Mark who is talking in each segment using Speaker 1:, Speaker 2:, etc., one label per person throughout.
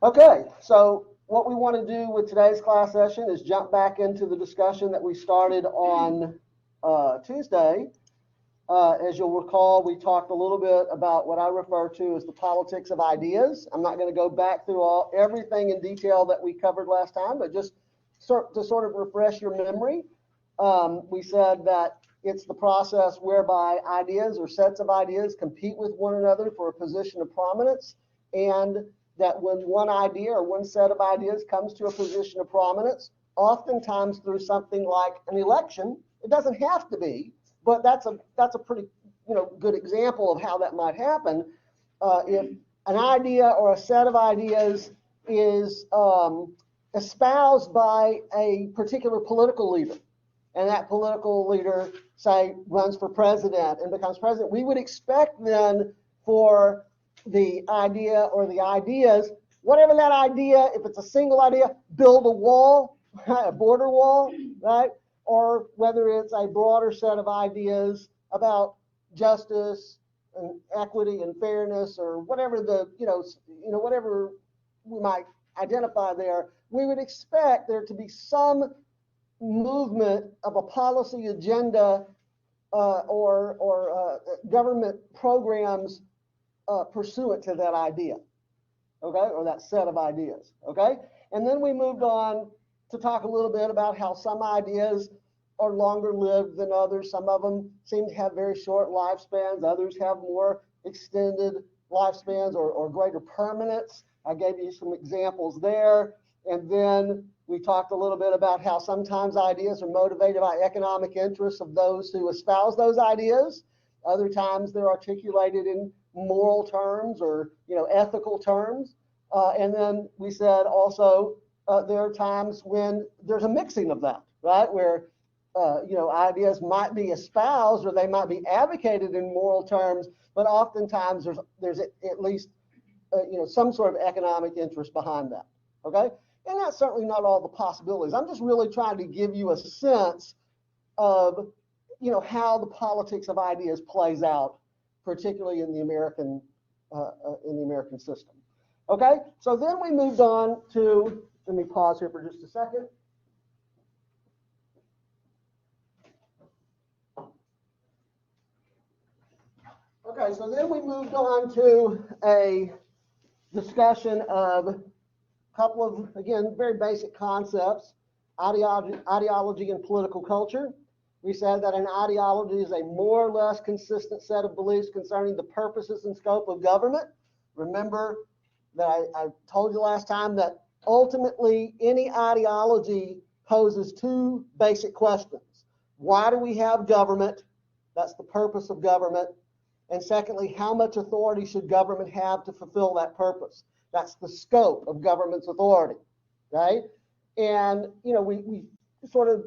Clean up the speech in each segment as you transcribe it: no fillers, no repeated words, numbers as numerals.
Speaker 1: Okay, so what we want to do with today's class session is jump back into the discussion that we started on Tuesday. As you'll recall, we talked a little bit about what I refer to as the politics of ideas. I'm not going to go back through everything in detail that we covered last time, but just to sort of refresh your memory. We said that it's the process whereby ideas or sets of ideas compete with one another for a position of prominence, and that when one idea or one set of ideas comes to a position of prominence, oftentimes through something like an election, it doesn't have to be, but that's a pretty good example of how that might happen. If an idea or a set of ideas is espoused by a particular political leader, and that political leader, say, runs for president and becomes president, we would expect then for the idea or the ideas, whatever that idea, if it's a single idea, build a wall, a border wall, right? Or whether it's a broader set of ideas about justice and equity and fairness, or whatever whatever we might identify there, we would expect there to be some movement of a policy agenda or government programs pursuant to that idea, okay, or that set of ideas, okay? And then we moved on to talk a little bit about how some ideas are longer lived than others. Some of them seem to have very short lifespans. Others have more extended lifespans or greater permanence. I gave you some examples there. And then we talked a little bit about how sometimes ideas are motivated by economic interests of those who espouse those ideas. Other times they're articulated in moral terms or ethical terms. And then we said also there are times when there's a mixing of that, right? Where ideas might be espoused or they might be advocated in moral terms, but oftentimes there's at least some sort of economic interest behind that. Okay, and that's certainly not all the possibilities. I'm just really trying to give you a sense of how the politics of ideas plays out, particularly in the American system. Okay, so then we moved on to, let me pause here for just a second. Okay, so then we moved on to a discussion of a couple of, again, very basic concepts: ideology and political culture. We said that an ideology is a more or less consistent set of beliefs concerning the purposes and scope of government. Remember that I told you last time that ultimately any ideology poses two basic questions. Why do we have government? That's the purpose of government. And secondly, how much authority should government have to fulfill that purpose? That's the scope of government's authority, right? And we sort of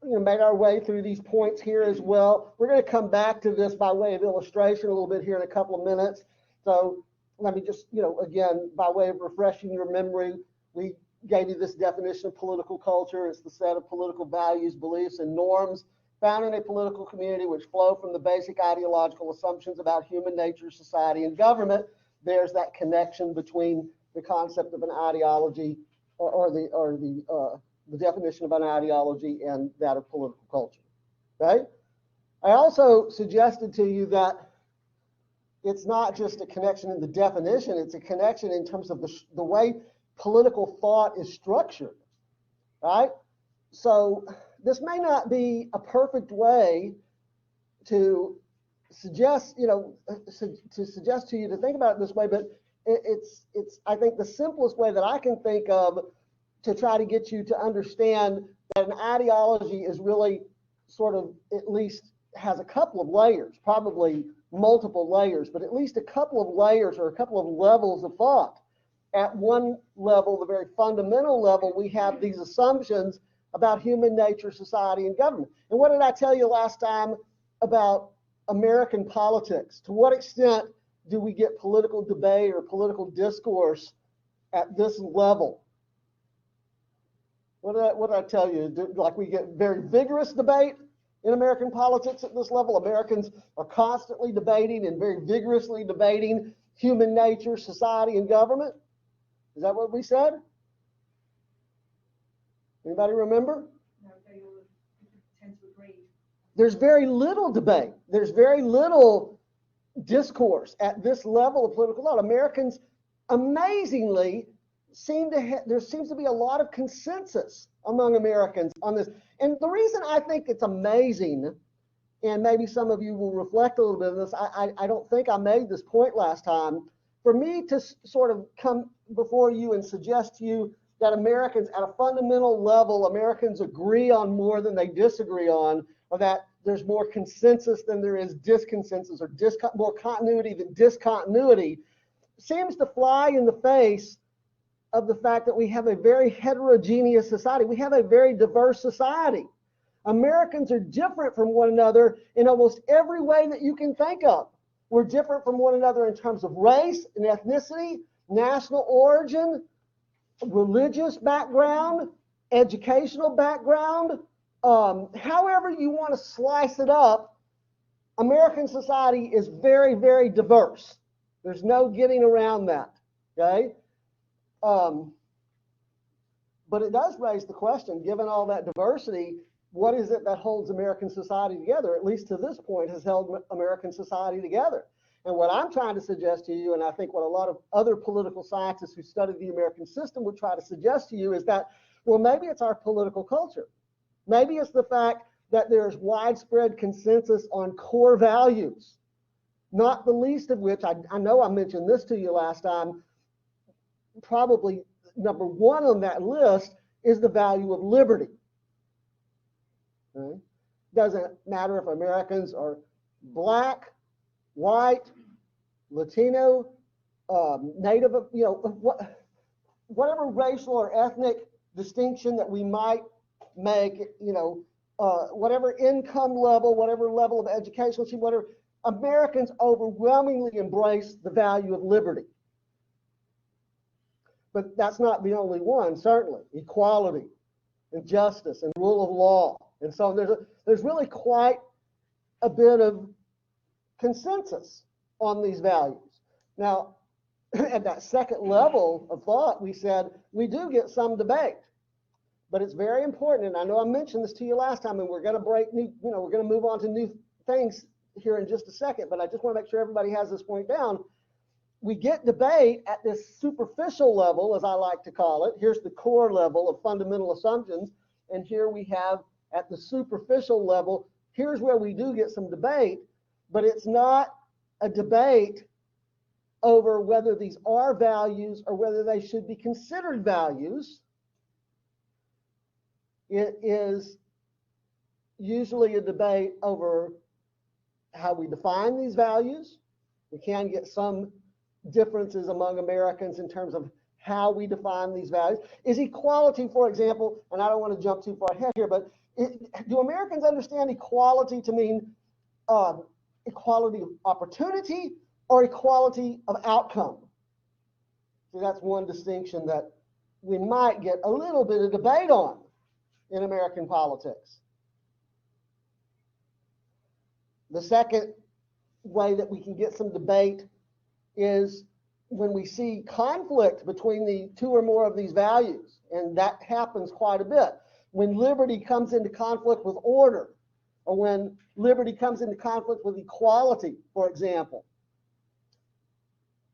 Speaker 1: made our way through these points here as well. We're going to come back to this by way of illustration a little bit here in a couple of minutes. So let me just, again, by way of refreshing your memory, we gave you this definition of political culture. It's the set of political values, beliefs, and norms found in a political community which flow from the basic ideological assumptions about human nature, society, and government. There's that connection between the concept of an ideology or the definition of an ideology and that of political culture, right? I also suggested to you that it's not just a connection in the definition, it's a connection in terms of the way political thought is structured, right? So this may not be a perfect way to suggest, to suggest to you to think about it this way, but it's I think the simplest way that I can think of to try to get you to understand that an ideology is really sort of, at least has a couple of layers, probably multiple layers, but at least a couple of layers or a couple of levels of thought. At one level, the very fundamental level, we have these assumptions about human nature, society, and government. And what did I tell you last time about American politics? To what extent do we get political debate or political discourse at this level? What did I tell you? Like, we get very vigorous debate in American politics at this level. Americans are constantly debating and very vigorously debating human nature, society, and government. Is that what we said? Anybody remember?
Speaker 2: No, they all tend to agree.
Speaker 1: There's very little debate. There's very little discourse at this level of political thought. Americans, amazingly, there seems to be a lot of consensus among Americans on this. And the reason I think it's amazing, and maybe some of you will reflect a little bit on this, I don't think I made this point last time. For me to sort of come before you and suggest to you that Americans, at a fundamental level, Americans agree on more than they disagree on, or that there's more consensus than there is disconsensus, or more continuity than discontinuity, seems to fly in the face of the fact that we have a very heterogeneous society. We have a very diverse society. Americans are different from one another in almost every way that you can think of. We're different from one another in terms of race and ethnicity, national origin, religious background, educational background. However you want to slice it up, American society is very, very diverse. There's no getting around that, okay? But it does raise the question, given all that diversity, what is it that holds American society together? At least to this point, has held American society together. And what I'm trying to suggest to you, and I think what a lot of other political scientists who study the American system would try to suggest to you, is that, well, maybe it's our political culture. Maybe it's the fact that there's widespread consensus on core values, not the least of which, I know I mentioned this to you last time, probably number one on that list is the value of liberty. Okay? Doesn't matter if Americans are black, white, Latino, Native, whatever racial or ethnic distinction that we might make, whatever income level, whatever level of education, whatever, Americans overwhelmingly embrace the value of liberty. But that's not the only one, certainly. Equality and justice and rule of law. And so there's really quite a bit of consensus on these values. Now, at that second level of thought, we said we do get some debate. But it's very important, and I know I mentioned this to you last time, and we're going to move on to new things here in just a second, but I just want to make sure everybody has this point down. We get debate at this superficial level, as I like to call it. Here's the core level of fundamental assumptions, and here we have at the superficial level, here's where we do get some debate, but it's not a debate over whether these are values or whether they should be considered values. It is usually a debate over how we define these values. We can get some differences among Americans in terms of how we define these values. Is equality, for example, and I don't want to jump too far ahead here, but do Americans understand equality to mean equality of opportunity or equality of outcome? So that's one distinction that we might get a little bit of debate on in American politics. The second way that we can get some debate is when we see conflict between the two or more of these values, and that happens quite a bit. When liberty comes into conflict with order, or when liberty comes into conflict with equality, for example,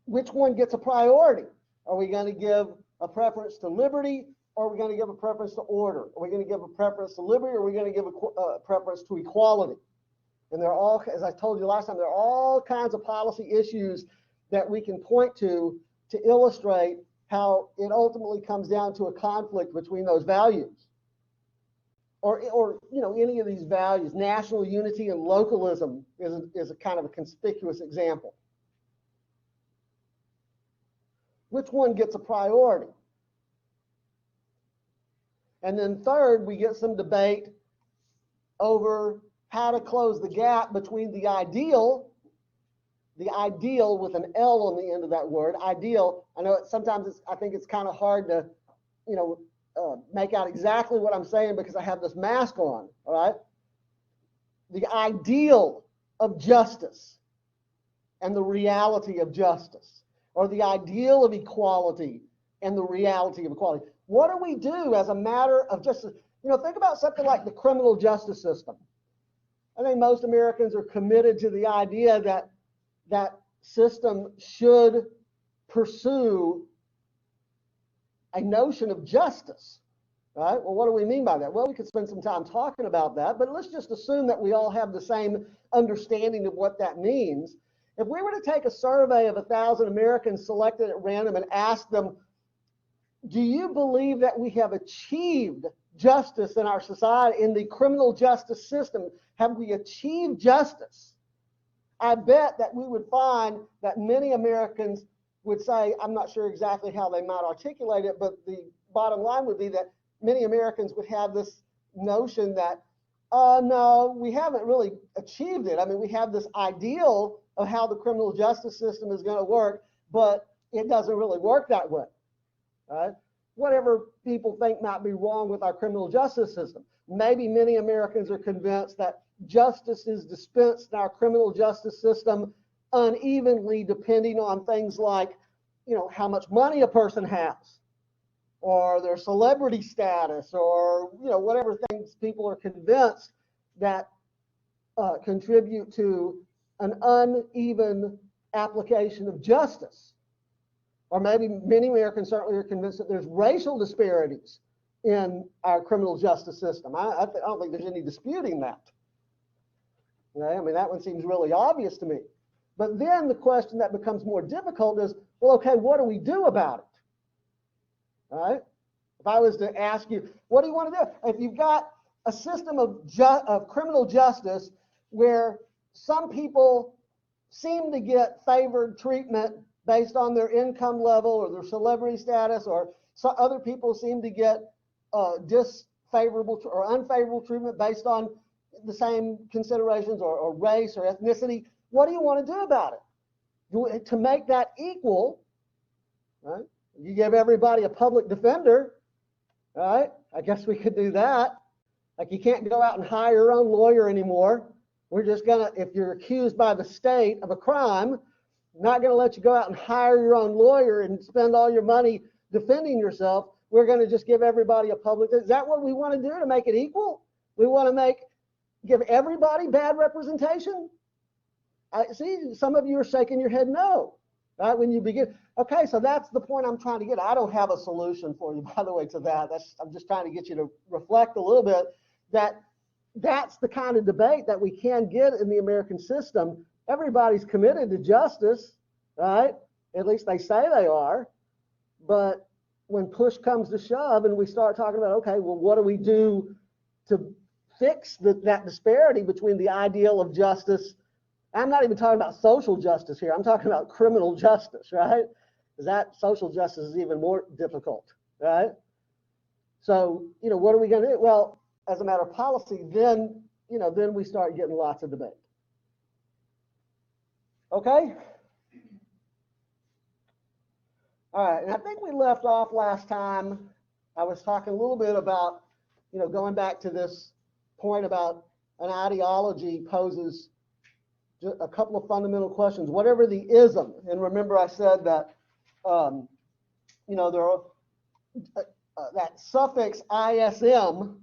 Speaker 1: which one gets a priority? Are we going to give a preference to liberty, or are we going to give a preference to order? Are we going to give a preference to liberty, or are we going to give a preference to equality? And they're all, as I told you last time, there are all kinds of policy issues that we can point to illustrate how it ultimately comes down to a conflict between those values. Or any of these values. National unity and localism is a kind of a conspicuous example. Which one gets a priority? And then third, we get some debate over how to close the gap between the ideal with an L on the end of that word, ideal. I know I think it's kind of hard to, make out exactly what I'm saying because I have this mask on, all right? The ideal of justice and the reality of justice, or the ideal of equality and the reality of equality. What do we do as a matter of justice? Think about something like the criminal justice system. I think most Americans are committed to the idea that that system should pursue a notion of justice, right? Well, what do we mean by that? Well, we could spend some time talking about that, but let's just assume that we all have the same understanding of what that means. If we were to take a survey of 1,000 Americans selected at random and ask them, do you believe that we have achieved justice in our society, in the criminal justice system? Have we achieved justice? I bet that we would find that many Americans would say, I'm not sure exactly how they might articulate it, but the bottom line would be that many Americans would have this notion that, no, we haven't really achieved it. I mean, we have this ideal of how the criminal justice system is going to work, but it doesn't really work that way. Right? Whatever people think might be wrong with our criminal justice system. Maybe many Americans are convinced that justice is dispensed in our criminal justice system unevenly, depending on things like, how much money a person has, or their celebrity status, or whatever things people are convinced that contribute to an uneven application of justice. Or maybe many Americans certainly are convinced that there's racial disparities in our criminal justice system. I don't think there's any disputing that. Okay? I mean, that one seems really obvious to me. But then the question that becomes more difficult is, well, okay, what do we do about it? All right? If I was to ask you, what do you want to do? If you've got a system of criminal justice where some people seem to get favored treatment based on their income level or their celebrity status, or some other people seem to get disfavorable or unfavorable treatment based on the same considerations or race or ethnicity, what do you want to do about it? To make that equal, right? You give everybody a public defender, right? I guess we could do that. Like, you can't go out and hire your own lawyer anymore. We're just gonna, if you're accused by the state of a crime, not gonna let you go out and hire your own lawyer and spend all your money defending yourself. We're gonna just give everybody a public. Is that what we want to do to make it equal? We want to give everybody bad representation? I see some of you are shaking your head no, right? When you begin, okay, so that's the point I'm trying to get. I don't have a solution for you, by the way, to that. I'm just trying to get you to reflect a little bit that that's the kind of debate that we can get in the American system. Everybody's committed to justice, right? At least they say they are. But when push comes to shove and we start talking about, okay, well, what do we do to fix that disparity between the ideal of justice? I'm not even talking about social justice here. I'm talking about criminal justice, right? Because that social justice is even more difficult, right? So, what are we going to do? Well, as a matter of policy, then we start getting lots of debate. Okay? All right, and I think we left off last time. I was talking a little bit about, going back to this point about an ideology poses a couple of fundamental questions. Whatever the ism, and remember I said that, there are that suffix ism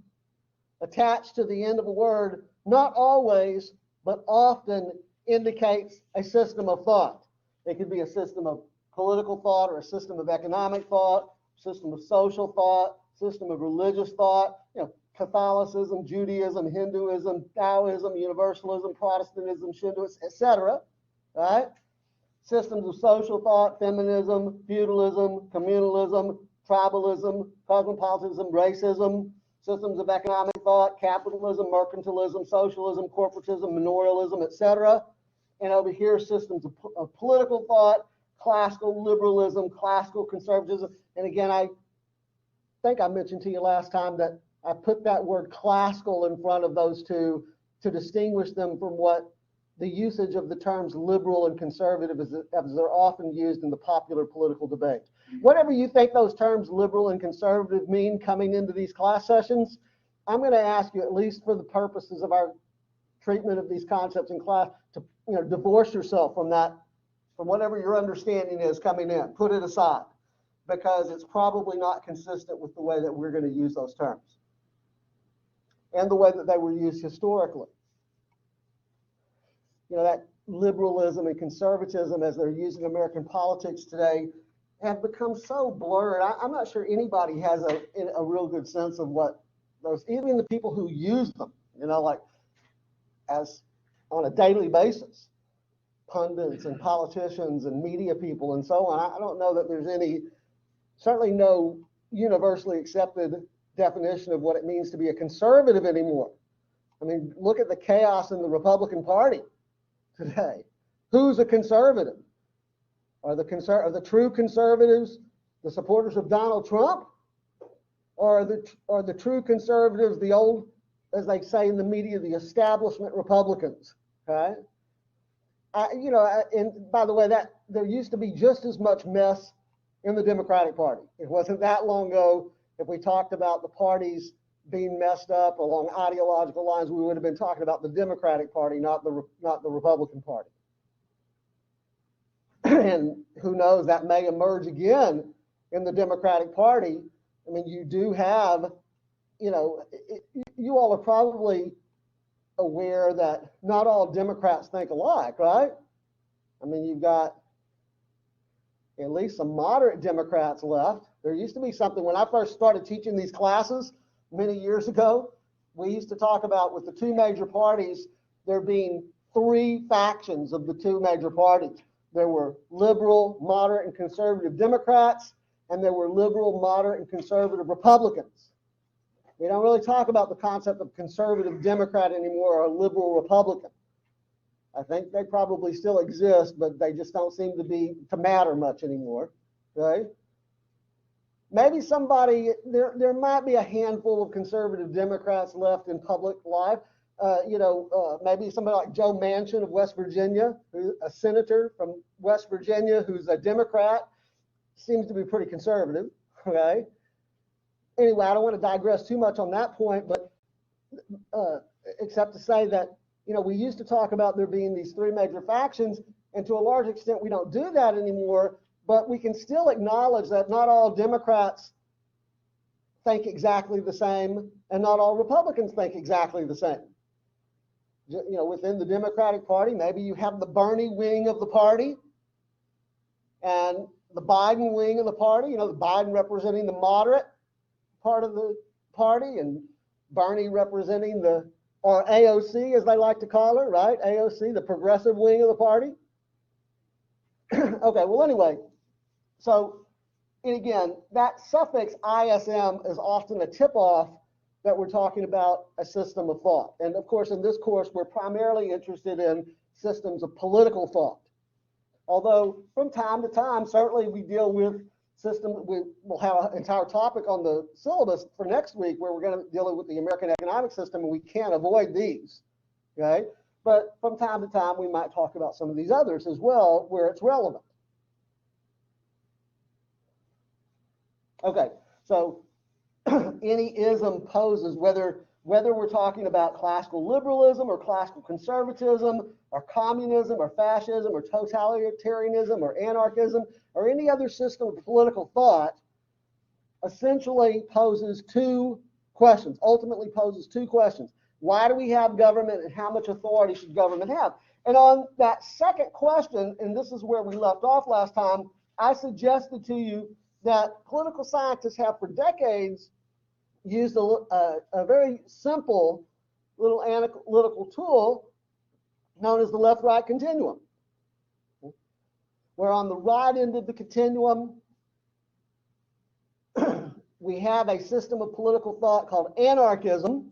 Speaker 1: attached to the end of a word not always, but often indicates a system of thought. It could be a system of political thought, or a system of economic thought, system of social thought, system of religious thought, Catholicism, Judaism, Hinduism, Taoism, Universalism, Protestantism, Shintoism, etc. Right? Systems of social thought, feminism, feudalism, communalism, tribalism, cosmopolitanism, racism. Systems of economic thought, capitalism, mercantilism, socialism, corporatism, manorialism, etc. And over here, systems of political thought, classical liberalism, classical conservatism. And again, I think I mentioned to you last time that I put that word classical in front of those two to distinguish them from what the usage of the terms liberal and conservative as they're often used in the popular political debate. Whatever you think those terms liberal and conservative mean coming into these class sessions, I'm going to ask you, at least for the purposes of our treatment of these concepts in class, to divorce yourself from that, from whatever your understanding is coming in. Put it aside. because it's probably not consistent with the way that we're going to use those terms and the way that they were used historically. You know, that liberalism and conservatism as they're used in American politics today have become so blurred. I'm not sure anybody has a real good sense of what those, even the people who use them, you know, like as on a daily basis, pundits and politicians and media people and so on. I don't know that there's any, certainly no universally accepted definition of what it means to be a conservative anymore. I mean, look at the chaos in the Republican Party today. Who's a conservative? Are the true conservatives the supporters of Donald Trump? Or are the true conservatives the old, as they say in the media, the establishment Republicans? Okay? You know, and by the way, that there used to be just as much mess in the Democratic Party. It wasn't that long ago, if we talked about the parties being messed up along ideological lines, we would have been talking about the Democratic Party, not the Republican Party. And who knows, that may emerge again in the Democratic Party. I mean, you do have, you know, you all are probably aware that not all Democrats think alike, right? I mean, you've got at least some moderate Democrats left. There used to be something, when I first started teaching these classes many years ago, we used to talk about with the two major parties, there being three factions of the two major parties. There were liberal, moderate, and conservative Democrats, and there were liberal, moderate, and conservative Republicans. We don't really talk about the concept of conservative Democrat anymore or liberal Republican. I think they probably still exist, but they just don't seem to matter much anymore. Okay? Maybe there might be a handful of conservative Democrats left in public life. Maybe somebody like Joe Manchin of West Virginia, a senator from West Virginia who's a Democrat, seems to be pretty conservative. Okay? Anyway, I don't want to digress too much on that point, but except to say that, you know, we used to talk about there being these three major factions, and to a large extent we don't do that anymore, but we can still acknowledge that not all Democrats think exactly the same, and not all Republicans think exactly the same. You know, within the Democratic Party, maybe you have the Bernie wing of the party and the Biden wing of the party, you know, the Biden representing the moderate part of the party and Bernie representing or AOC as they like to call her, right? AOC, the progressive wing of the party. Okay, well, anyway, so, and again, that suffix ISM is often a tip-off that we're talking about a system of thought. And of course, in this course, we're primarily interested in systems of political thought. Although from time to time, certainly we deal with systems, we'll have an entire topic on the syllabus for next week where we're going to deal with the American economic system, and we can't avoid these, okay? But from time to time, we might talk about some of these others as well where it's relevant. Okay, so any ism poses, whether we're talking about classical liberalism or classical conservatism or communism or fascism or totalitarianism or anarchism or any other system of political thought, essentially poses two questions, ultimately poses two questions. Why do we have government, and how much authority should government have? And on that second question, and this is where we left off last time, I suggested to you that political scientists have for decades used a very simple little analytical tool known as the left-right continuum, where on the right end of the continuum, we have a system of political thought called anarchism,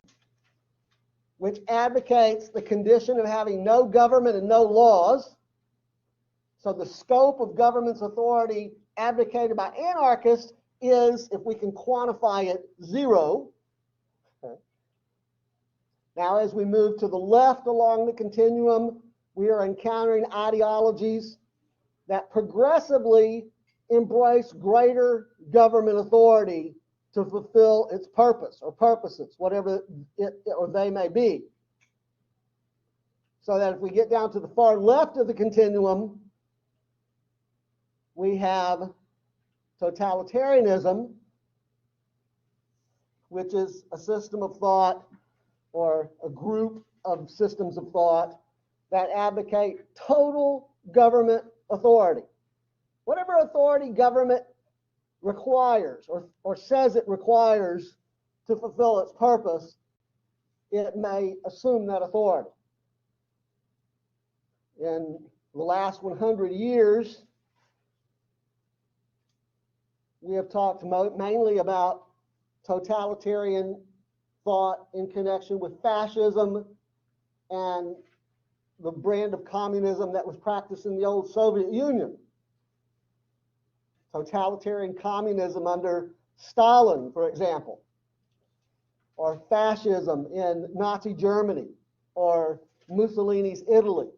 Speaker 1: which advocates the condition of having no government and no laws. So the scope of government's authority advocated by anarchists is, if we can quantify it, zero. Okay. Now, as we move to the left along the continuum, we are encountering ideologies that progressively embrace greater government authority to fulfill its purpose or purposes, whatever it or they may be. So that if we get down to the far left of the continuum, we have totalitarianism, which is a system of thought or a group of systems of thought that advocate total government authority. Whatever authority government requires or says it requires to fulfill its purpose, it may assume that authority. In the last 100 years, we have talked mainly about totalitarian thought in connection with fascism and the brand of communism that was practiced in the old Soviet Union. Totalitarian communism under Stalin, for example, or fascism in Nazi Germany, or Mussolini's Italy.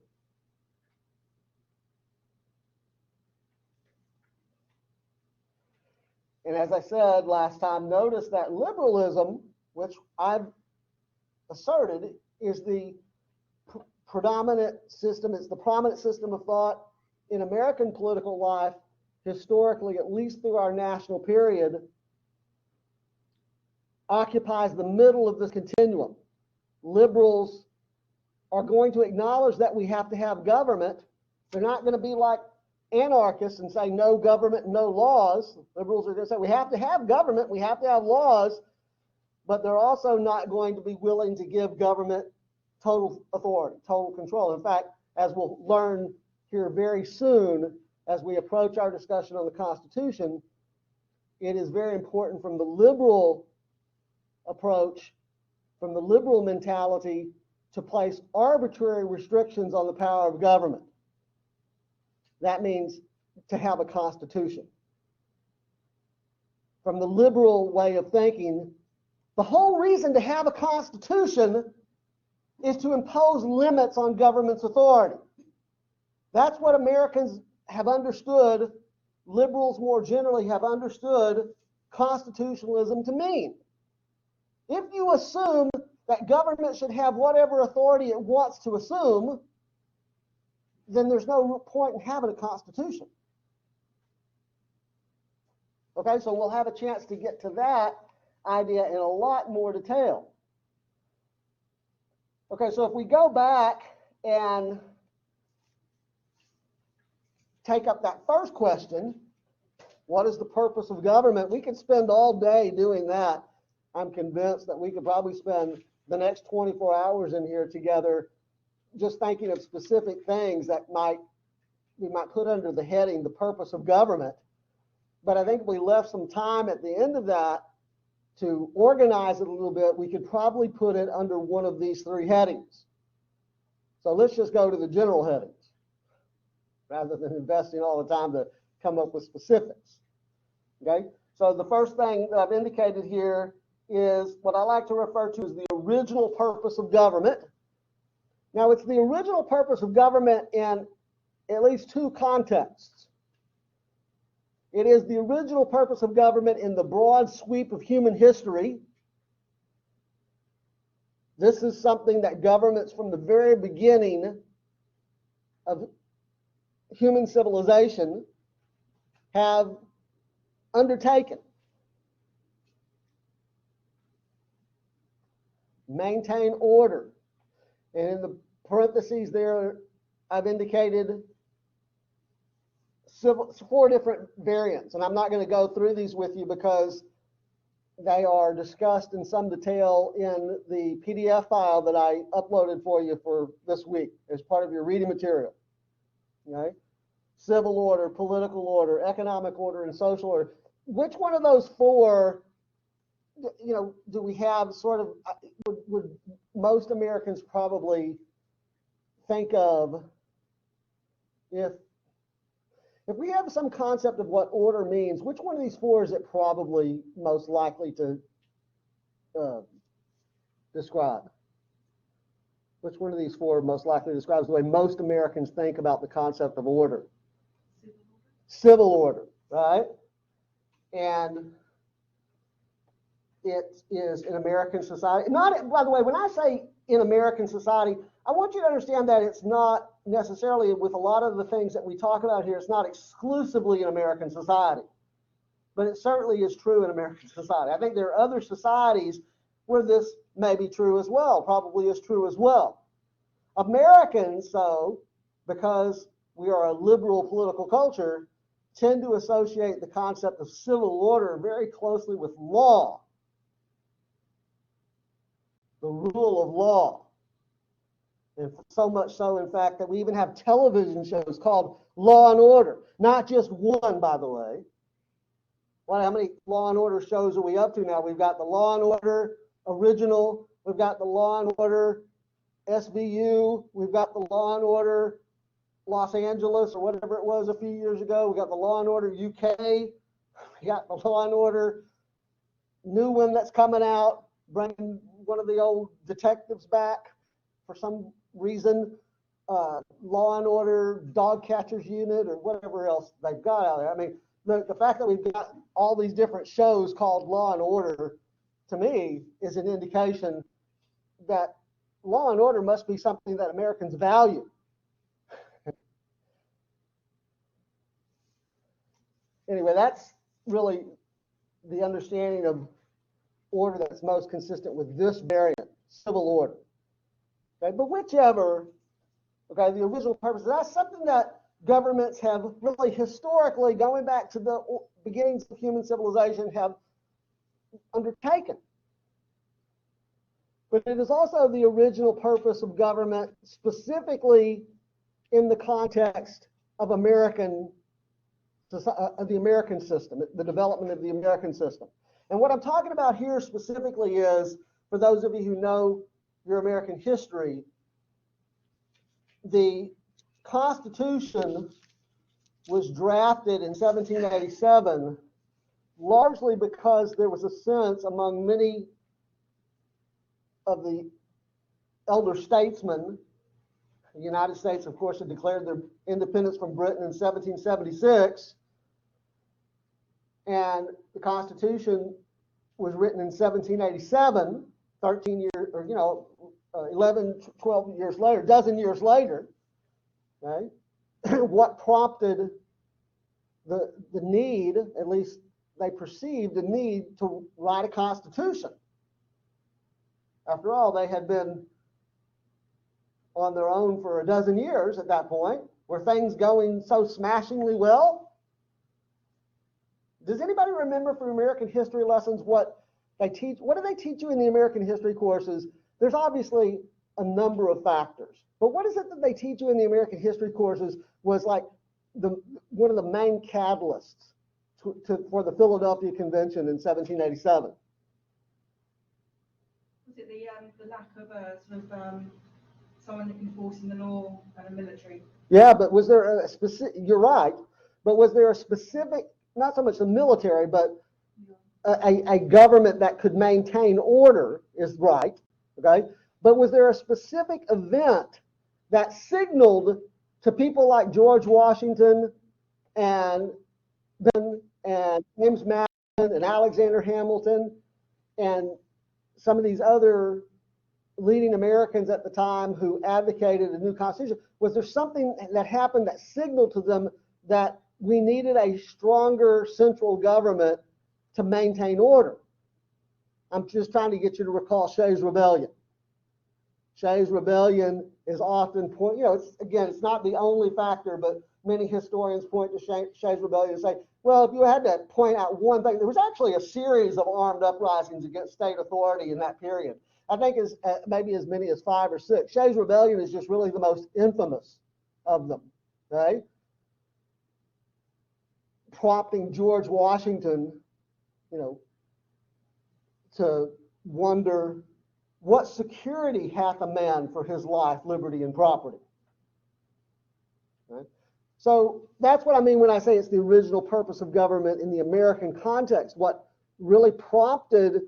Speaker 1: And as I said last time, notice that liberalism, which I've asserted is the predominant system, it's the prominent system of thought in American political life, historically, at least through our national period, occupies the middle of this continuum. Liberals are going to acknowledge that we have to have government. They're not going to be like anarchists and say no government, no laws. Liberals are going to say we have to have government, we have to have laws, but they're also not going to be willing to give government total authority, total control. In fact, as we'll learn here very soon, as we approach our discussion on the Constitution, it is very important from the liberal approach, from the liberal mentality, to place arbitrary restrictions on the power of government. That means to have a constitution. From the liberal way of thinking, the whole reason to have a constitution is to impose limits on government's authority. That's what Americans have understood, liberals more generally have understood constitutionalism to mean. If you assume that government should have whatever authority it wants to assume, then there's no point in having a constitution. Okay, so we'll have a chance to get to that idea in a lot more detail. Okay, so if we go back and take up that first question, what is the purpose of government? We could spend all day doing that. I'm convinced that we could probably spend the next 24 hours in here together just thinking of specific things that we might put under the heading, the purpose of government. But I think if we left some time at the end of that to organize it a little bit, we could probably put it under one of these three headings. So let's just go to the general headings rather than investing all the time to come up with specifics. Okay, so the first thing that I've indicated here is what I like to refer to as the original purpose of government. Now, it's the original purpose of government in at least two contexts. It is the original purpose of government in the broad sweep of human history. This is something that governments from the very beginning of human civilization have undertaken. Maintain order. And in the parentheses there, I've indicated four different variants. And I'm not going to go through these with you because they are discussed in some detail in the PDF file that I uploaded for you for this week as part of your reading material. Okay? Civil order, political order, economic order, and social order. Which one of those four, do we have sort of, would most Americans probably think of if we have some concept of what order means, which one of these four is it probably most likely to describe? Which one of these four most likely describes the way most Americans think about the concept of order? Civil order, right? And it is in American society. Not, by the way, when I say in American society, I want you to understand that it's not necessarily, with a lot of the things that we talk about here, it's not exclusively in American society. but it certainly is true in American society. I think there are other societies where this may be true as well, probably is true as well. Americans, though, because we are a liberal political culture, tend to associate the concept of civil order very closely with law, the rule of law. And so much so, in fact, that we even have television shows called Law and Order. Not just one, by the way. Well, how many Law and Order shows are we up to now? We've got the Law and Order original. We've got the Law and Order SVU. We've got the Law and Order Los Angeles or whatever it was a few years ago. We got the Law and Order UK. We got the Law and Order new one that's coming out, bringing one of the old detectives back for some reason. Law and Order Dog Catchers Unit or whatever else they've got out there. I mean, the fact that we've got all these different shows called Law and Order, to me, is an indication that law and order must be something that Americans value. Anyway, that's really the understanding of order that's most consistent with this variant, civil order. Okay, but whichever, okay, the original purpose, that's something that governments have really historically, going back to the beginnings of human civilization, have undertaken. But it is also the original purpose of government, specifically in the context of the American system, the development of the American system. And what I'm talking about here specifically is, for those of you who know your American history, the Constitution was drafted in 1787 largely because there was a sense among many of the elder statesmen. The United States, of course, had declared their independence from Britain in 1776, and the Constitution was written in 1787, 13 years, or 11, 12 years later, a dozen years later. Okay, what prompted the need, at least they perceived the need, to write a constitution? After all, they had been on their own for a dozen years at that point. Were things going so smashingly well? Does anybody remember from American history lessons what they teach? What do they teach you in the American history courses? There's obviously a number of factors, but what is it that they teach you in the American history courses was like one of the main catalysts for the Philadelphia Convention in 1787?
Speaker 2: Was it the lack of someone enforcing the law and a military?
Speaker 1: Yeah, but was there a specific? You're right, but was there a specific? Not so much the military, but a government that could maintain order is right. Okay, but was there a specific event that signaled to people like George Washington and James Madison and Alexander Hamilton and some of these other leading Americans at the time who advocated a new constitution? Was there something that happened that signaled to them that we needed a stronger central government to maintain order? I'm just trying to get you to recall Shays' Rebellion. Shays' Rebellion is often it's not the only factor, but many historians point to Shays' Rebellion and say, well, if you had to point out one thing, there was actually a series of armed uprisings against state authority in that period. I think maybe as many as 5 or 6. Shays' Rebellion is just really the most infamous of them, okay? Prompting George Washington, to wonder, what security hath a man for his life, liberty, and property? Right? So that's what I mean when I say it's the original purpose of government in the American context. What really prompted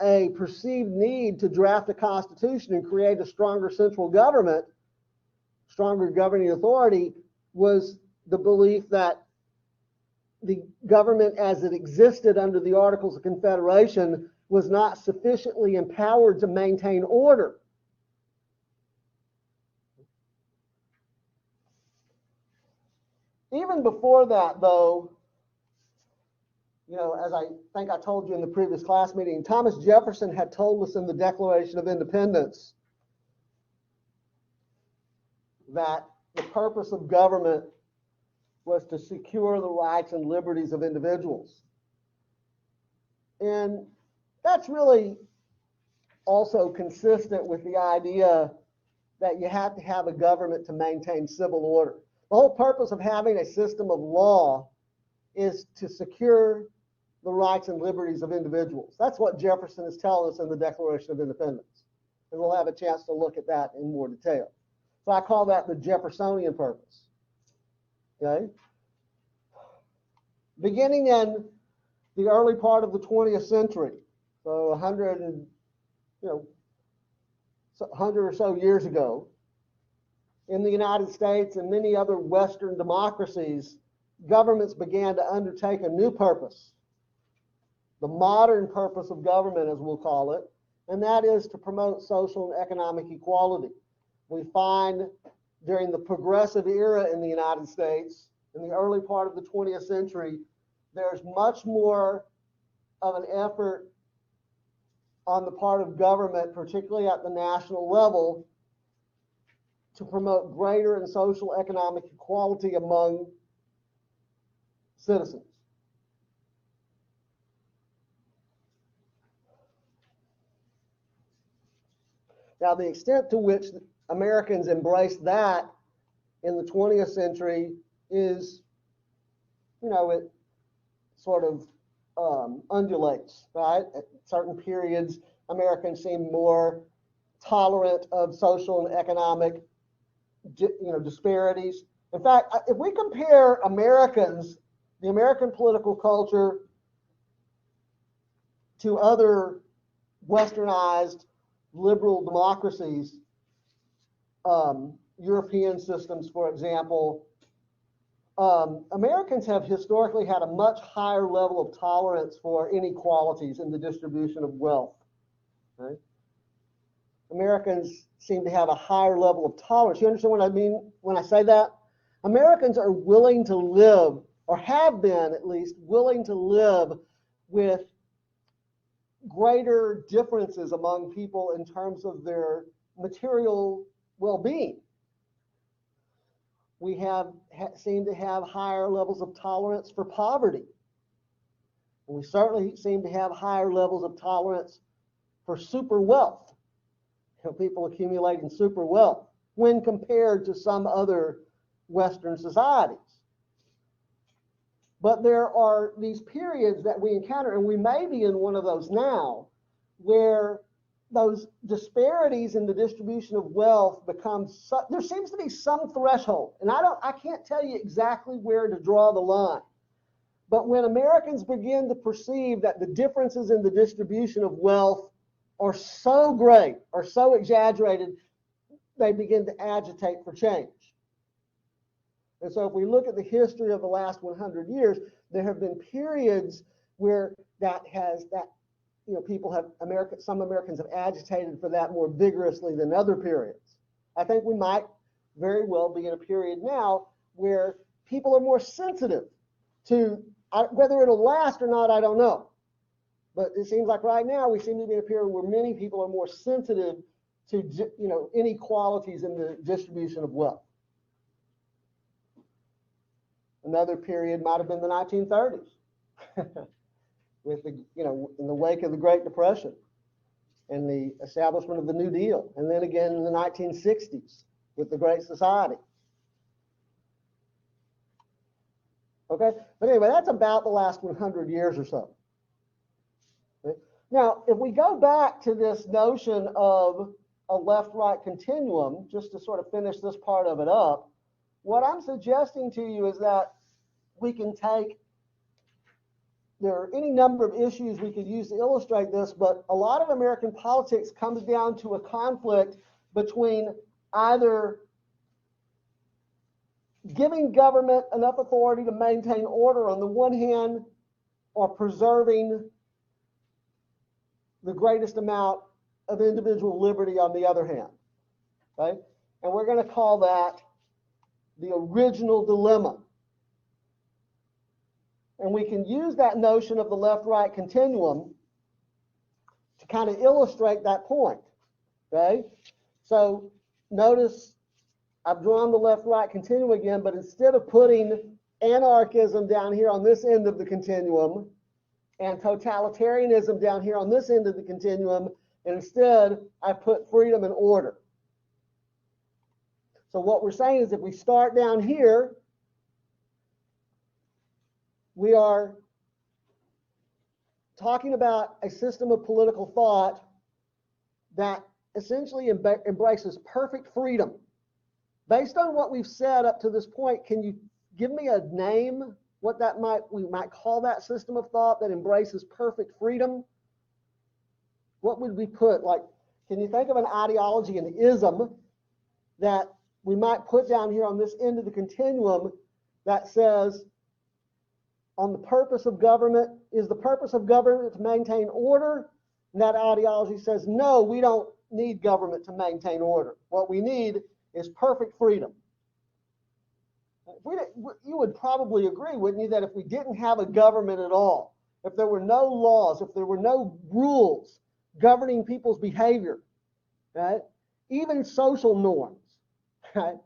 Speaker 1: a perceived need to draft a constitution and create a stronger central government, stronger governing authority, was the belief that the government as it existed under the Articles of Confederation was not sufficiently empowered to maintain order. Even before that, though, you know, as I think I told you in the previous class meeting, Thomas Jefferson had told us in the Declaration of Independence that the purpose of government was to secure the rights and liberties of individuals. And that's really also consistent with the idea that you have to have a government to maintain civil order. The whole purpose of having a system of law is to secure the rights and liberties of individuals. That's what Jefferson is telling us in the Declaration of Independence. And we'll have a chance to look at that in more detail. So I call that the Jeffersonian purpose. Okay? Beginning in the early part of the 20th century, so 100 or so years ago, in the United States and many other Western democracies, governments began to undertake a new purpose, the modern purpose of government, as we'll call it, and that is to promote social and economic equality. We find during the progressive era in the United States, in the early part of the 20th century, there's much more of an effort on the part of government, particularly at the national level, to promote greater and social economic equality among citizens. Now, the extent to which Americans embraced that in the 20th century is, you know, it sort of undulates, right? At certain periods, Americans seem more tolerant of social and economic, disparities. In fact, if we compare Americans, the American political culture, to other westernized liberal democracies, European systems, for example, Americans have historically had a much higher level of tolerance for inequalities in the distribution of wealth. Right? Americans seem to have a higher level of tolerance. You understand what I mean when I say that? Americans are willing to live, or have been at least, willing to live with greater differences among people in terms of their material well-being. We seem to have higher levels of tolerance for poverty. And we certainly seem to have higher levels of tolerance for super wealth, people accumulating super wealth, when compared to some other Western societies. But there are these periods that we encounter, and we may be in one of those now, where those disparities in the distribution of wealth there seems to be some threshold, and I can't tell you exactly where to draw the line. But when Americans begin to perceive that the differences in the distribution of wealth are so great, or so exaggerated, they begin to agitate for change. And so if we look at the history of the last 100 years, there have been periods where some Americans have agitated for that more vigorously than other periods. I think we might very well be in a period now where people are more sensitive to, whether it'll last or not, I don't know. But it seems like right now we seem to be in a period where many people are more sensitive to, inequalities in the distribution of wealth. Another period might have been the 1930s, with in the wake of the Great Depression and the establishment of the New Deal, and then again in the 1960s with the Great Society. Okay, but anyway, that's about the last 100 years or so. Okay? Now, if we go back to this notion of a left-right continuum, just to sort of finish this part of it up, what I'm suggesting to you is that we can there are any number of issues we could use to illustrate this, but a lot of American politics comes down to a conflict between either giving government enough authority to maintain order on the one hand, or preserving the greatest amount of individual liberty on the other hand. Okay? And we're going to call that the original dilemma. And we can use that notion of the left-right continuum to kind of illustrate that point, okay? So notice I've drawn the left-right continuum again, but instead of putting anarchism down here on this end of the continuum and totalitarianism down here on this end of the continuum, and instead I put freedom and order. So what we're saying is if we start down here, we are talking about a system of political thought that essentially embraces perfect freedom. Based on what we've said up to this point, can you give me a name, what that we might call that system of thought that embraces perfect freedom? What would we put? Like, can you think of an ideology, an ism, that we might put down here on this end of the continuum that says, on the purpose of government, is the purpose of government to maintain order? And that ideology says, no, we don't need government to maintain order. What we need is perfect freedom. You would probably agree, wouldn't you, that if we didn't have a government at all, if there were no laws, if there were no rules governing people's behavior, right, even social norms, right,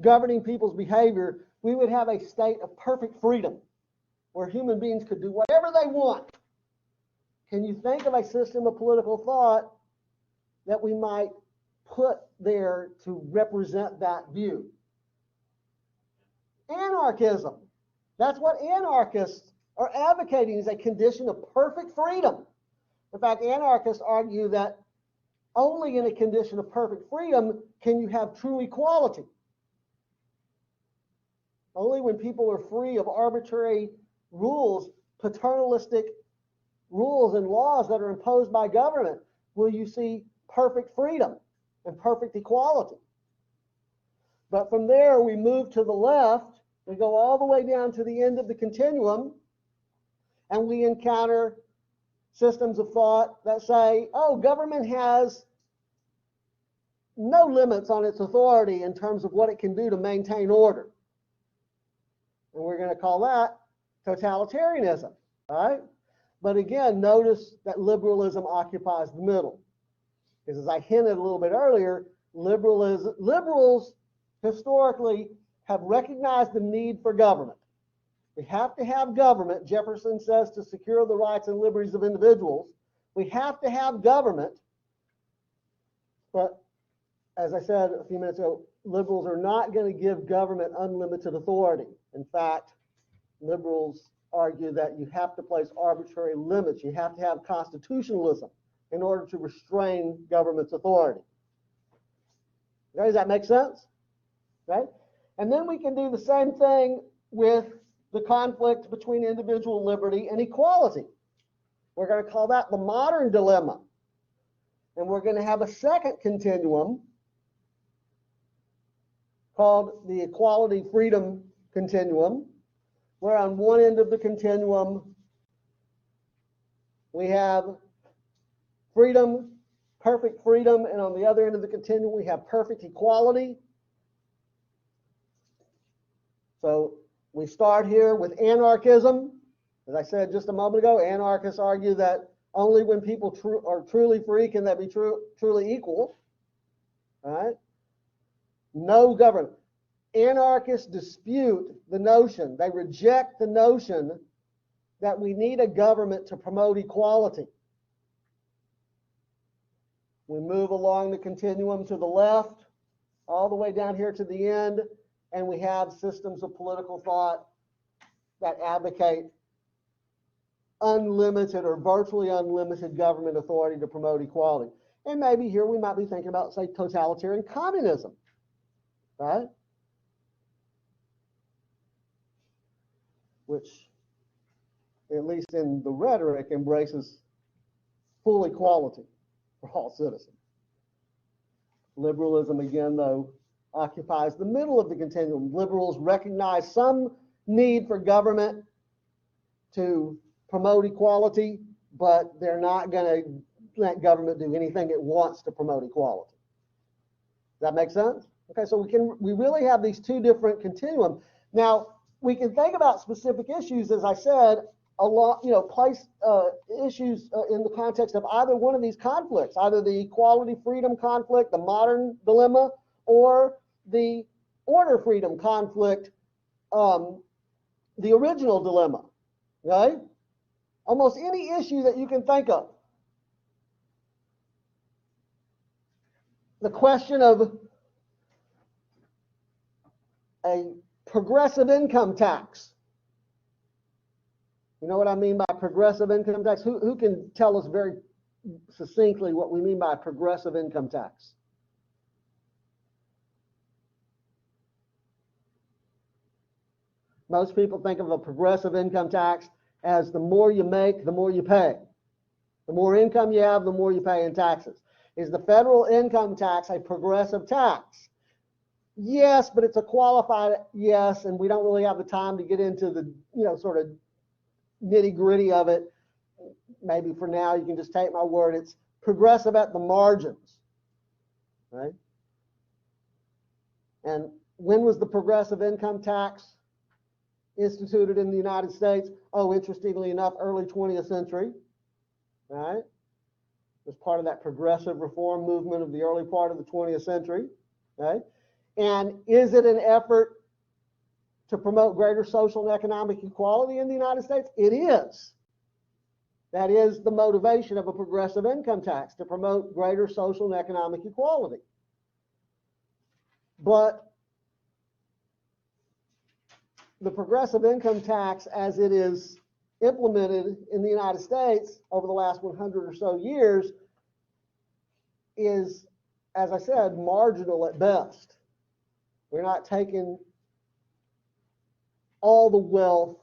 Speaker 1: governing people's behavior, we would have a state of perfect freedom where human beings could do whatever they want. Can you think of a system of political thought that we might put there to represent that view? Anarchism. That's what anarchists are advocating, is a condition of perfect freedom. In fact, anarchists argue that only in a condition of perfect freedom can you have true equality. Only when people are free of arbitrary rules, paternalistic rules and laws that are imposed by government, will you see perfect freedom and perfect equality. But from there, we move to the left, we go all the way down to the end of the continuum, and we encounter systems of thought that say, oh, government has no limits on its authority in terms of what it can do to maintain order. And we're going to call that totalitarianism, right? But again, notice that liberalism occupies the middle. Because as I hinted a little bit earlier, liberals historically have recognized the need for government. We have to have government, Jefferson says, to secure the rights and liberties of individuals. We have to have government. But as I said a few minutes ago, liberals are not going to give government unlimited authority. In fact, liberals argue that you have to place arbitrary limits. You have to have constitutionalism in order to restrain government's authority. Okay, does that make sense? Right? And then we can do the same thing with the conflict between individual liberty and equality. We're going to call that the modern dilemma. And we're going to have a second continuum called the equality-freedom continuum, where on one end of the continuum we have freedom, perfect freedom, and on the other end of the continuum we have perfect equality. So we start here with anarchism. As I said just a moment ago, anarchists argue that only when people are truly free can they be truly equal. All right? No government. Anarchists dispute the notion, they reject the notion that we need a government to promote equality. We move along the continuum to the left, all the way down here to the end, and we have systems of political thought that advocate unlimited or virtually unlimited government authority to promote equality. And maybe here we might be thinking about, say, totalitarian communism, right? Which, at least in the rhetoric, embraces full equality for all citizens. Liberalism, again, though, occupies the middle of the continuum. Liberals recognize some need for government to promote equality, but they're not going to let government do anything it wants to promote equality. Does that make sense? Okay, so we really have these two different continuums. Now, we can think about specific issues, as I said, a lot, place issues in the context of either one of these conflicts, either the equality freedom conflict, the modern dilemma, or the order freedom conflict, the original dilemma, right? Almost any issue that you can think of. The question of a progressive income tax. You know what I mean by progressive income tax? Who can tell us very succinctly what we mean by progressive income tax? Most people think of a progressive income tax as the more you make, the more you pay. The more income you have, the more you pay in taxes. Is the federal income tax a progressive tax? Yes, but it's a qualified yes, and we don't really have the time to get into the, sort of nitty-gritty of it. Maybe for now you can just take my word. It's progressive at the margins, right? And when was the progressive income tax instituted in the United States? Oh, interestingly enough, early 20th century, right? As part of that progressive reform movement of the early part of the 20th century, right? And is it an effort to promote greater social and economic equality in the United States? It is. That is the motivation of a progressive income tax, to promote greater social and economic equality. But the progressive income tax, as it is implemented in the United States over the last 100 or so years, is, as I said, marginal at best. We're not taking all the wealth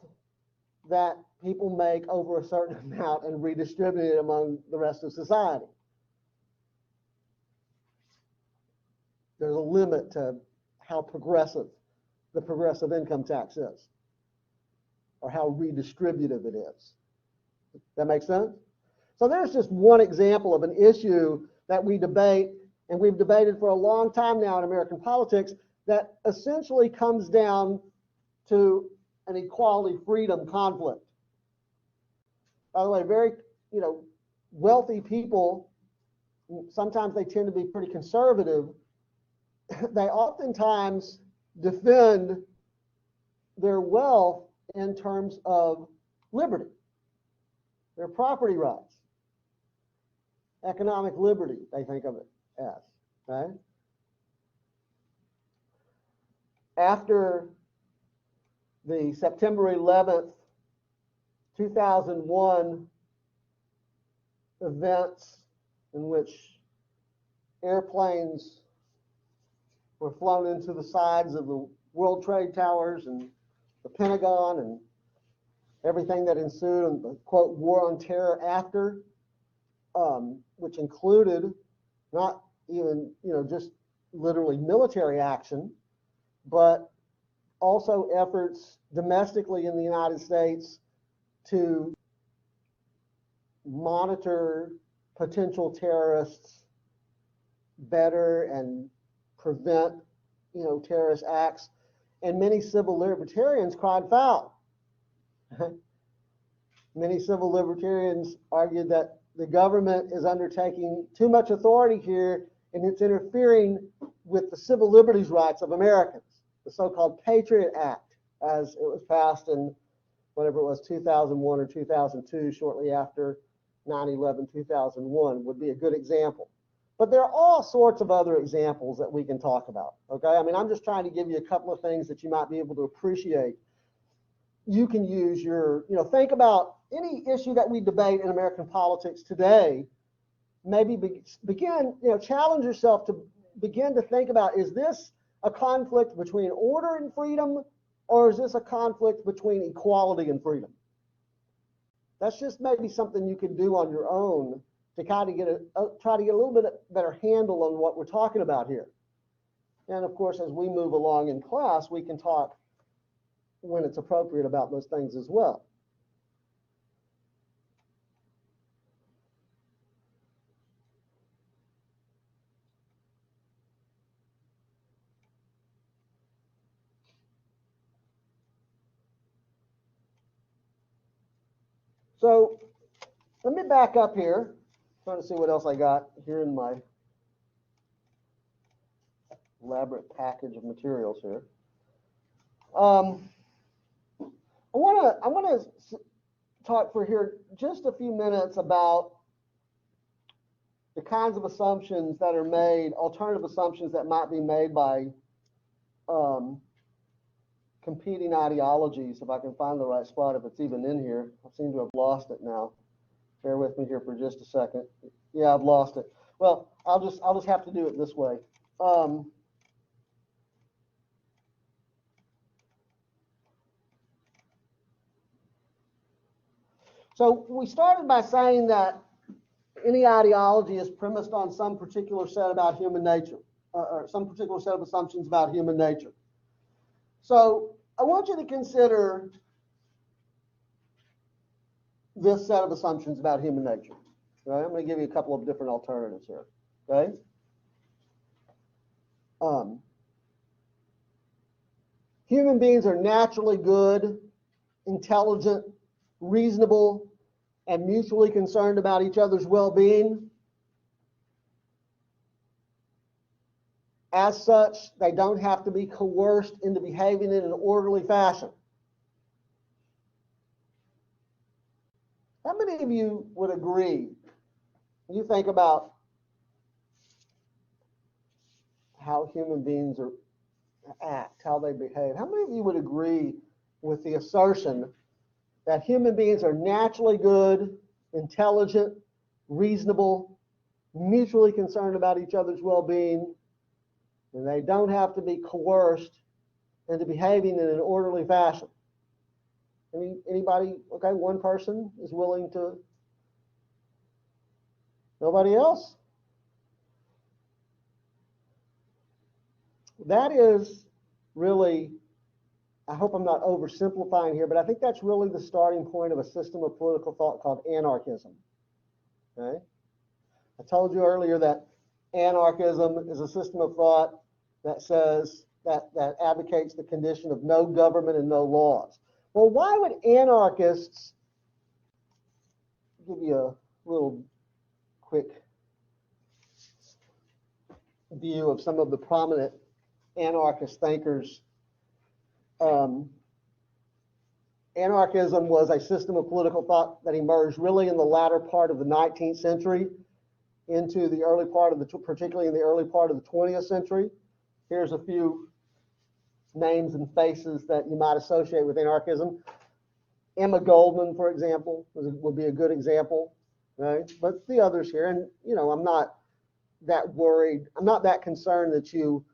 Speaker 1: that people make over a certain amount and redistributing it among the rest of society. There's a limit to how progressive the progressive income tax is, or how redistributive it is. That makes sense? So there's just one example of an issue that we debate, and we've debated for a long time now in American politics, that essentially comes down to an equality freedom conflict. By the way, very, wealthy people, sometimes they tend to be pretty conservative. They oftentimes defend their wealth in terms of liberty, their property rights, economic liberty, they think of it as, right? After the September 11th, 2001 events in which airplanes were flown into the sides of the World Trade Towers and the Pentagon and everything that ensued, and the quote war on terror after, which included not even just literally military action, but also efforts domestically in the United States to monitor potential terrorists better and prevent, terrorist acts. And many civil libertarians cried foul. Many civil libertarians argued that the government is undertaking too much authority here, and it's interfering with the civil liberties rights of Americans. The so-called Patriot Act, as it was passed in whatever it was, 2001 or 2002, shortly after 9/11, 2001, would be a good example. But there are all sorts of other examples that we can talk about, okay? I mean, I'm just trying to give you a couple of things that you might be able to appreciate. You can use your, think about any issue that we debate in American politics today. Maybe begin, challenge yourself to begin to think about, is this a conflict between order and freedom, or is this a conflict between equality and freedom? That's just maybe something you can do on your own to kind of try to get a little bit better handle on what we're talking about here. And of course, as we move along in class, we can talk when it's appropriate about those things as well. So let me back up here. Trying to see what else I got here in my elaborate package of materials here. I want to talk for here just a few minutes about the kinds of assumptions that are made, alternative assumptions that might be made by competing ideologies. If I can find the right spot, if it's even in here. I seem to have lost it now. Bear with me here for just a second. Yeah, I've lost it. Well, I'll just have to do it this way. So we started by saying that any ideology is premised on some particular set about human nature, or some particular set of assumptions about human nature. So I want you to consider this set of assumptions about human nature. Right? I'm going to give you a couple of different alternatives here. Okay? Human beings are naturally good, intelligent, reasonable, and mutually concerned about each other's well-being. As such, they don't have to be coerced into behaving in an orderly fashion. How many of you would agree? You think about how human beings act, how they behave. How many of you would agree with the assertion that human beings are naturally good, intelligent, reasonable, mutually concerned about each other's well-being, and they don't have to be coerced into behaving in an orderly fashion? Anybody? Okay, one person is willing to. Nobody else? That is really, I hope I'm not oversimplifying here, but I think that's really the starting point of a system of political thought called anarchism. Okay? I told you earlier that anarchism is a system of thought that says, that advocates the condition of no government and no laws. Well, why would anarchists, give you a little quick view of some of the prominent anarchist thinkers. Anarchism was a system of political thought that emerged really in the latter part of the 19th century into the early part of particularly in the early part of the 20th century. Here's a few names and faces that you might associate with anarchism. Emma Goldman, for example, would be a good example, right? But the others here, and I'm not that worried. I'm not that concerned that you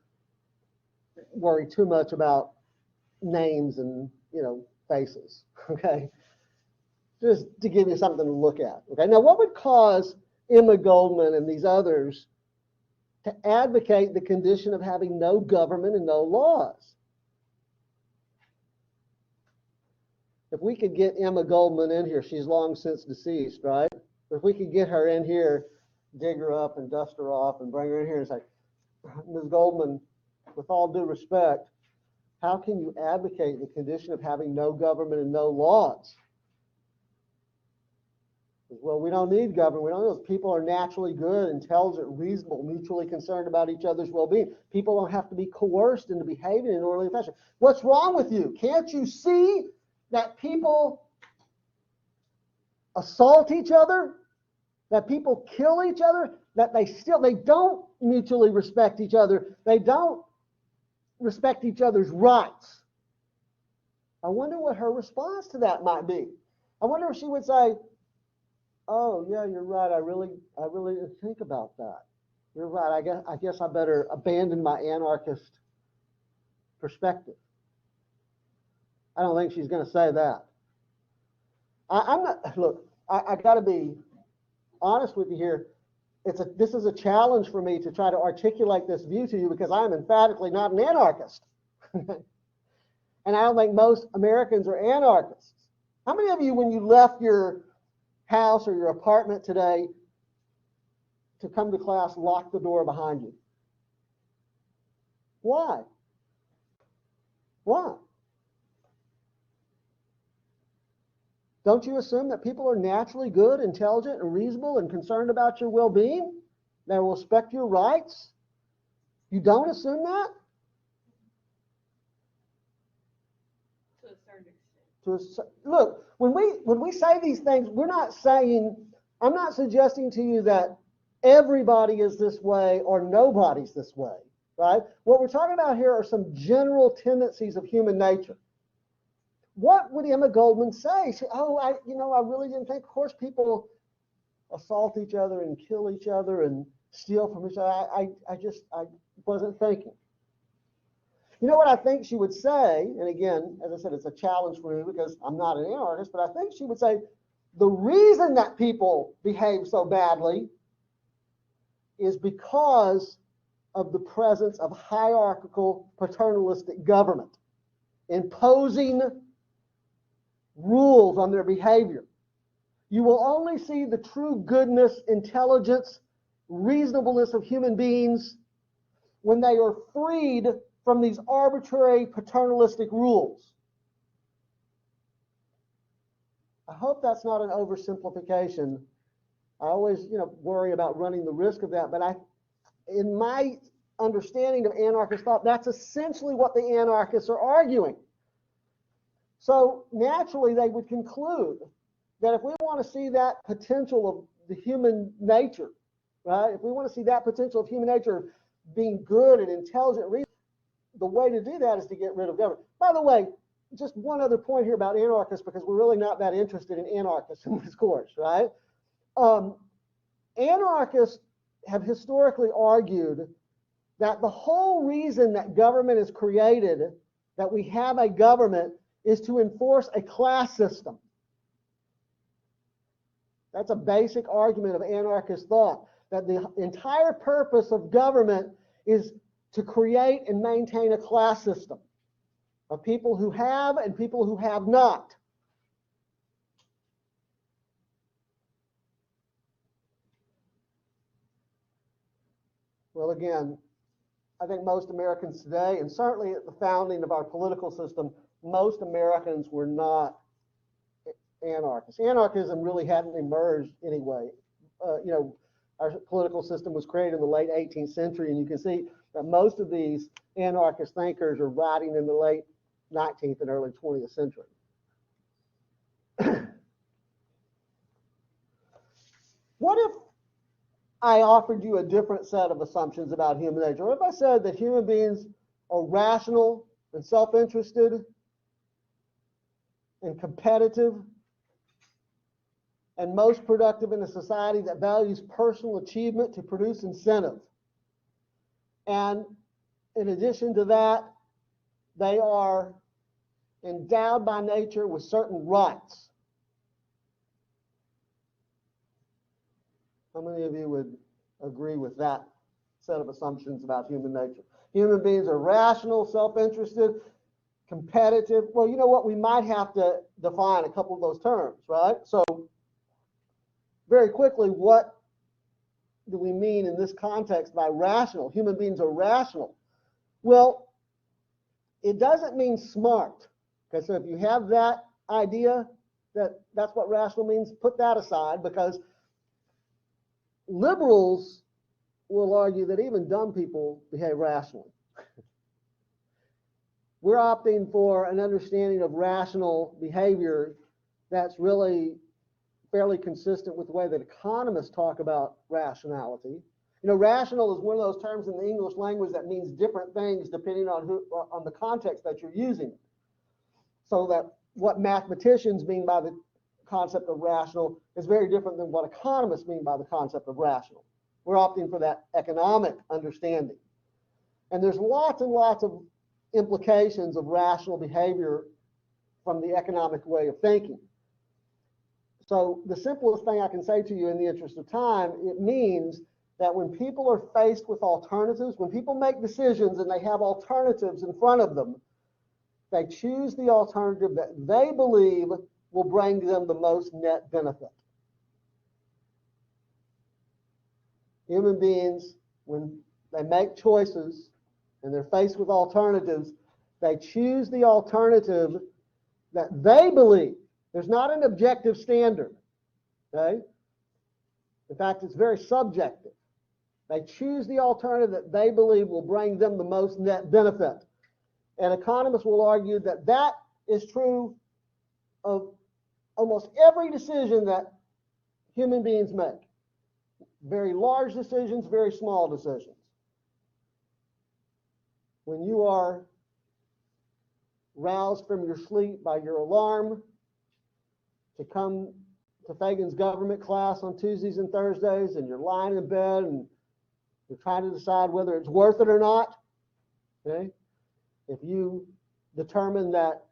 Speaker 1: worry too much about names and faces. Okay, just to give you something to look at. Okay, now what would cause Emma Goldman and these others to advocate the condition of having no government and no laws? If we could get Emma Goldman in here, she's long since deceased, right? If we could get her in here, dig her up and dust her off and bring her in here and say, Ms. Goldman, with all due respect, how can you advocate the condition of having no government and no laws? Well, we don't need government. We don't know. People are naturally good, intelligent, reasonable, mutually concerned about each other's well-being. People don't have to be coerced into behaving in an orderly fashion. What's wrong with you? Can't you see that people assault each other, that people kill each other, that they don't mutually respect each other, they don't respect each other's rights? I wonder what her response to that might be. I wonder if she would say, oh yeah, you're right, I really didn't think about that. You're right, I guess I better abandon my anarchist perspective. I don't think she's going to say that. I'm not. Look, I got to be honest with you here. This is a challenge for me to try to articulate this view to you because I am emphatically not an anarchist, and I don't think most Americans are anarchists. How many of you, when you left your house or your apartment today to come to class, locked the door behind you? Why? Why? Don't you assume that people are naturally good, intelligent, and reasonable and concerned about your well-being? They will respect your rights? You don't assume that?
Speaker 2: To a certain extent.
Speaker 1: Look, when we say these things, we're not saying, I'm not suggesting to you that everybody is this way or nobody's this way, right? What we're talking about here are some general tendencies of human nature. What would Emma Goldman say? I really didn't think, of course, people assault each other and kill each other and steal from each other. I wasn't thinking. You know what I think she would say, and again, as I said, it's a challenge for me because I'm not an anarchist, but I think she would say the reason that people behave so badly is because of the presence of hierarchical paternalistic government imposing rules on their behavior. You will only see the true goodness, intelligence, reasonableness of human beings when they are freed from these arbitrary paternalistic rules. I hope that's not an oversimplification. I always, worry about running the risk of that, but in my understanding of anarchist thought, that's essentially what the anarchists are arguing. So naturally, they would conclude that if we want to see that potential of the human nature, right? If we want to see that potential of human nature being good and intelligent, the way to do that is to get rid of government. By the way, just one other point here about anarchists, because we're really not that interested in anarchists in this course, right? Anarchists have historically argued that the whole reason that government is created, that we have a government, is to enforce a class system. That's a basic argument of anarchist thought, that the entire purpose of government is to create and maintain a class system of people who have and people who have not. Well, again, I think most Americans today, and certainly at the founding of our political system, most Americans were not anarchists. Anarchism really hadn't emerged anyway. Our political system was created in the late 18th century, and you can see that most of these anarchist thinkers are writing in the late 19th and early 20th century. What if I offered you a different set of assumptions about human nature? What if I said that human beings are rational and self-interested and competitive and most productive in a society that values personal achievement to produce incentive? And in addition to that, they are endowed by nature with certain rights. How many of you would agree with that set of assumptions about human nature? Human beings are rational, self-interested, competitive. Well, you know what? We might have to define a couple of those terms, right? So very quickly, what do we mean in this context by rational? Human beings are rational. Well, it doesn't mean smart. Okay, so if you have that idea that that's what rational means, put that aside, because liberals will argue that even dumb people behave rationally. We're opting for an understanding of rational behavior that's really fairly consistent with the way that economists talk about rationality. Rational is one of those terms in the English language that means different things depending on the context that you're using. So that what mathematicians mean by the concept of rational is very different than what economists mean by the concept of rational. We're opting for that economic understanding. And there's lots and lots of implications of rational behavior from the economic way of thinking. So the simplest thing I can say to you in the interest of time, it means that when people are faced with alternatives, when people make decisions and they have alternatives in front of them, they choose the alternative that they believe will bring them the most net benefit. Human beings, when they make choices and they're faced with alternatives, they choose the alternative that they believe There's not an objective standard, okay? In fact, it's very subjective. They choose the alternative that they believe will bring them the most net benefit. And economists will argue that that is true of almost every decision that human beings make. Very large decisions, very small decisions. When you are roused from your sleep by your alarm to come to Fagan's government class on Tuesdays and Thursdays, and you're lying in bed and you're trying to decide whether it's worth it or not, okay? If you determine that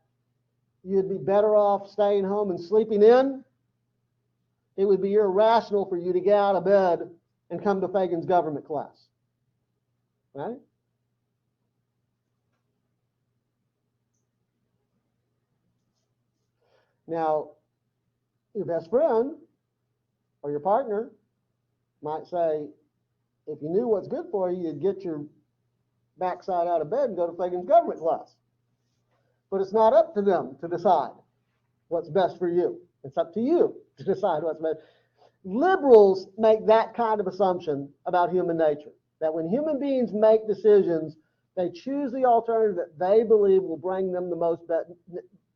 Speaker 1: you'd be better off staying home and sleeping in, it would be irrational for you to get out of bed and come to Fagan's government class, right? Now, your best friend or your partner might say, if you knew what's good for you, you'd get your backside out of bed and go to Fagan's government class. But it's not up to them to decide what's best for you. It's up to you to decide what's best. Liberals make that kind of assumption about human nature, that when human beings make decisions, they choose the alternative that they believe will bring them the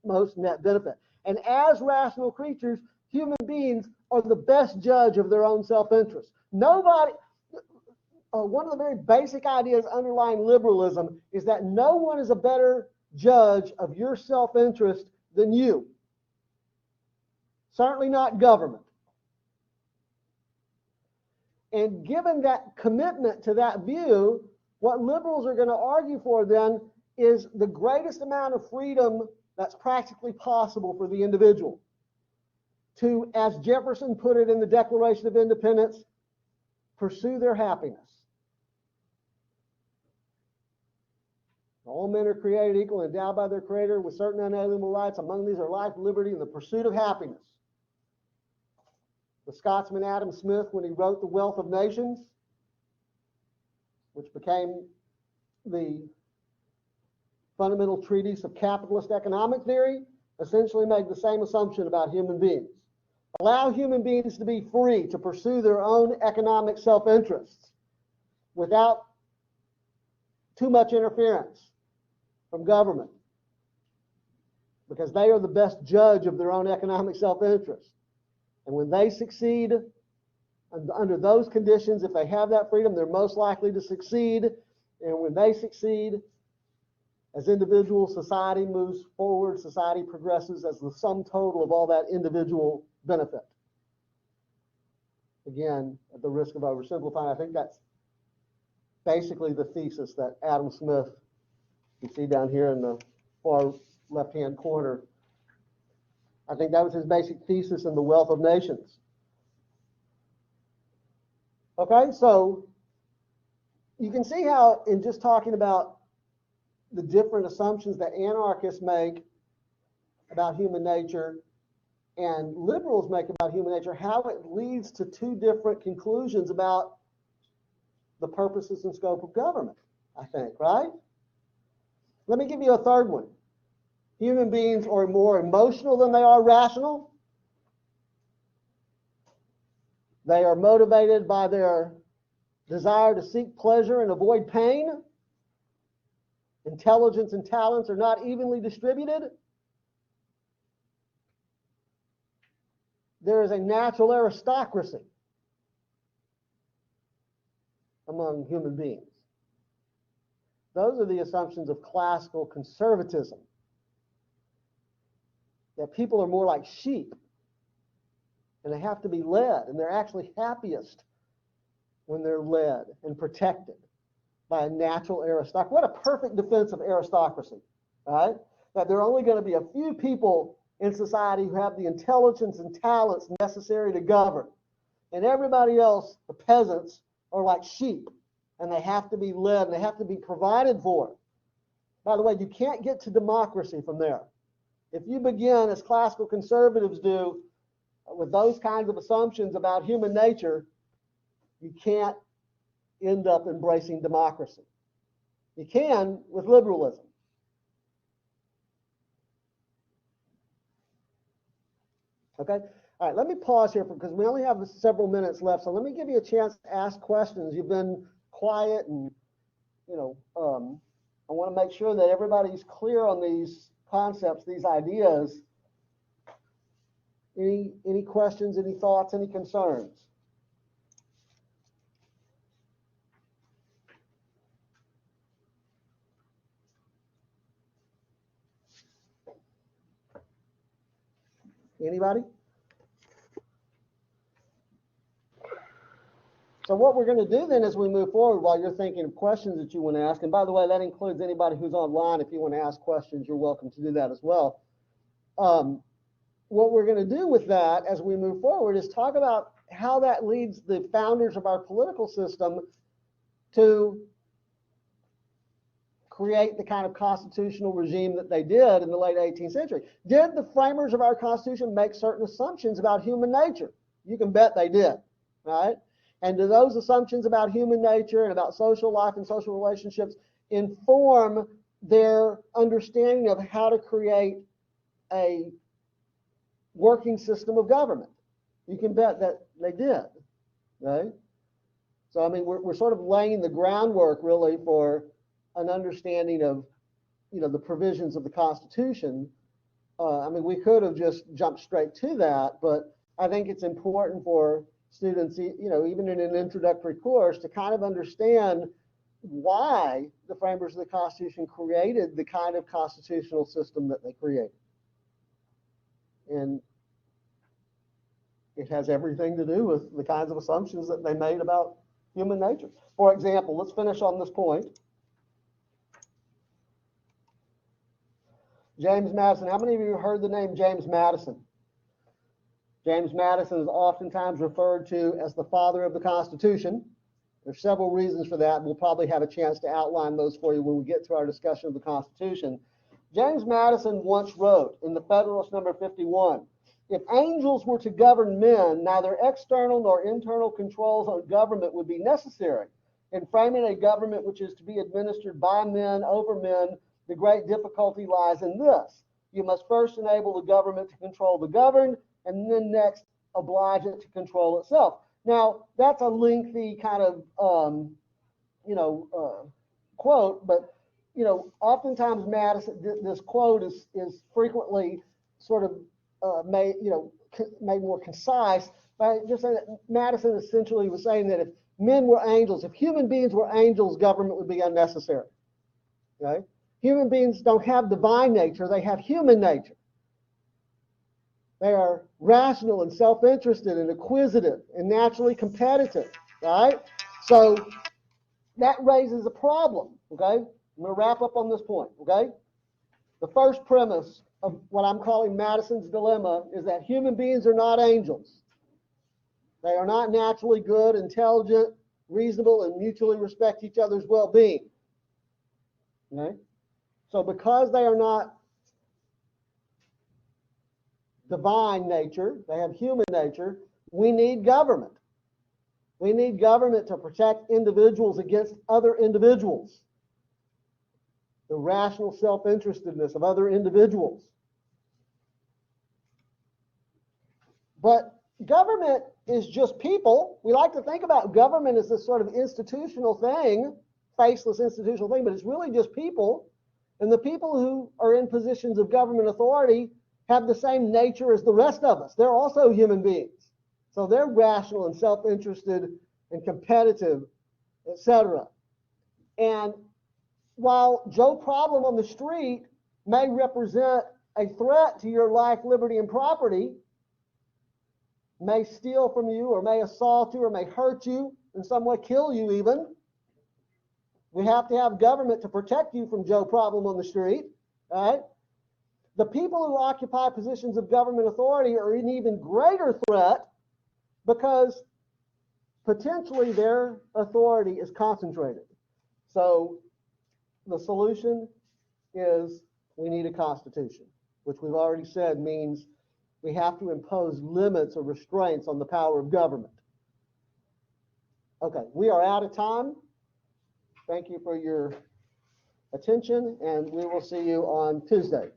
Speaker 1: most net benefit. And as rational creatures, human beings are the best judge of their own self-interest. Nobody, one of the very basic ideas underlying liberalism is that no one is a better judge of your self-interest than you. Certainly not government. And given that commitment to that view, what liberals are going to argue for then is the greatest amount of freedom that's practically possible for the individual to, as Jefferson put it in the Declaration of Independence, pursue their happiness. All men are created equal and endowed by their Creator with certain unalienable rights. Among these are life, liberty, and the pursuit of happiness. The Scotsman Adam Smith, when he wrote The Wealth of Nations, which became the fundamental treatise of capitalist economic theory, essentially made the same assumption about human beings. Allow human beings to be free to pursue their own economic self-interests without too much interference from government, because they are the best judge of their own economic self-interest. And when they succeed under those conditions, if they have that freedom, they're most likely to succeed. And when they succeed, as individual, society moves forward, society progresses as the sum total of all that individual benefit. Again, at the risk of oversimplifying, I think that's basically the thesis that Adam Smith, you see down here in the far left-hand corner, I think that was his basic thesis in The Wealth of Nations. Okay, so you can see how in just talking about the different assumptions that anarchists make about human nature and liberals make about human nature, how it leads to two different conclusions about the purposes and scope of government, I think, right? Let me give you a third one. Human beings are more emotional than they are rational. They are motivated by their desire to seek pleasure and avoid pain. Intelligence and talents are not evenly distributed. There is a natural aristocracy among human beings. Those are the assumptions of classical conservatism. That people are more like sheep and they have to be led, and they're actually happiest when they're led and protected by a natural aristocracy. What a perfect defense of aristocracy, right? That there are only going to be a few people in society who have the intelligence and talents necessary to govern. And everybody else, the peasants, are like sheep, and they have to be led, and they have to be provided for. By the way, you can't get to democracy from there. If you begin, as classical conservatives do, with those kinds of assumptions about human nature, you can't end up embracing democracy. You can with liberalism. Okay? All right, let me pause here because we only have several minutes left. So let me give you a chance to ask questions. You've been quiet and, I want to make sure that everybody's clear on these concepts, these ideas. Any questions, any thoughts, any concerns? Anybody? So what we're going to do then as we move forward, while you're thinking of questions that you want to ask, and by the way, that includes anybody who's online. If you want to ask questions, you're welcome to do that as well. What we're going to do with that as we move forward is talk about how that leads the founders of our political system to create the kind of constitutional regime that they did in the late 18th century. Did the framers of our Constitution make certain assumptions about human nature? You can bet they did, right? And do those assumptions about human nature and about social life and social relationships inform their understanding of how to create a working system of government? You can bet that they did, right? So, I mean, we're sort of laying the groundwork really for an understanding of, the provisions of the Constitution. I mean, we could have just jumped straight to that, but I think it's important for students, even in an introductory course, to kind of understand why the framers of the Constitution created the kind of constitutional system that they created. And it has everything to do with the kinds of assumptions that they made about human nature. For example, let's finish on this point. James Madison. How many of you have heard the name James Madison? James Madison is oftentimes referred to as the father of the Constitution. There's several reasons for that. We'll probably have a chance to outline those for you when we get to our discussion of the Constitution. James Madison once wrote in the Federalist number 51, "If angels were to govern men, neither external nor internal controls on government would be necessary. In framing a government which is to be administered by men over men, the great difficulty lies in this. You must first enable the government to control the governed, and then next oblige it to control itself." Now, that's a lengthy kind of, quote, but, oftentimes Madison, this quote is frequently sort of made more concise by just saying that Madison essentially was saying that if men were angels, if human beings were angels, government would be unnecessary. Okay? Human beings don't have divine nature, they have human nature. They are rational and self-interested and acquisitive and naturally competitive, right? So that raises a problem, okay? I'm going to wrap up on this point, okay? The first premise of what I'm calling Madison's dilemma is that human beings are not angels. They are not naturally good, intelligent, reasonable, and mutually respect each other's well-being. Okay? So because they are not divine nature, they have human nature, we need government. We need government to protect individuals against other individuals. The rational self-interestedness of other individuals. But government is just people. We like to think about government as this sort of institutional thing, faceless institutional thing, but it's really just people. And the people who are in positions of government authority have the same nature as the rest of us. They're also human beings. So they're rational and self-interested and competitive, etc. And while Joe Problem on the street may represent a threat to your life, liberty, and property, may steal from you or may assault you or may hurt you, in some way kill you even, we have to have government to protect you from Joe Problem on the street, right? The people who occupy positions of government authority are an even greater threat because potentially their authority is concentrated. So the solution is we need a constitution, which we've already said means we have to impose limits or restraints on the power of government. Okay, we are out of time. Thank you for your attention, and we will see you on Tuesday.